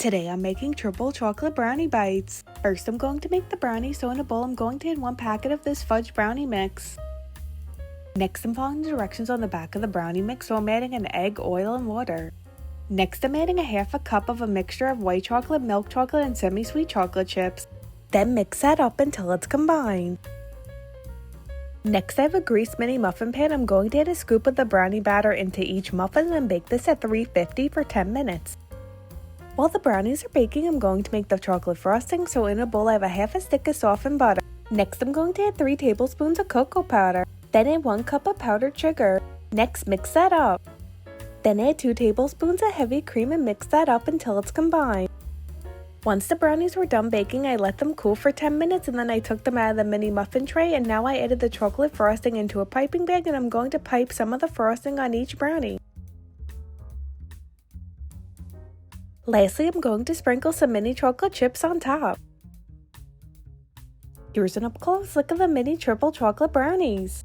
Today I'm making triple chocolate brownie bites. First I'm going to make the brownie, so in a bowl I'm going to add 1 packet of this fudge brownie mix. Next I'm following the directions on the back of the brownie mix, so I'm adding an egg, oil, and water. Next I'm adding a half a cup of a mixture of white chocolate, milk chocolate, and semi-sweet chocolate chips. Then mix that up until it's combined. Next I have a greased mini muffin pan. I'm going to add a scoop of the brownie batter into each muffin and bake this at 350 for 10 minutes. While the brownies are baking, I'm going to make the chocolate frosting, so in a bowl I have a half a stick of softened butter. Next I'm going to add 3 tablespoons of cocoa powder. Then add 1 cup of powdered sugar. Next mix that up. Then add 2 tablespoons of heavy cream and mix that up until it's combined. Once the brownies were done baking, I let them cool for 10 minutes and then I took them out of the mini muffin tray, and now I added the chocolate frosting into a piping bag and I'm going to pipe some of the frosting on each brownie. Lastly, I'm going to sprinkle some mini chocolate chips on top. Here's an up-close look of the mini triple chocolate brownies.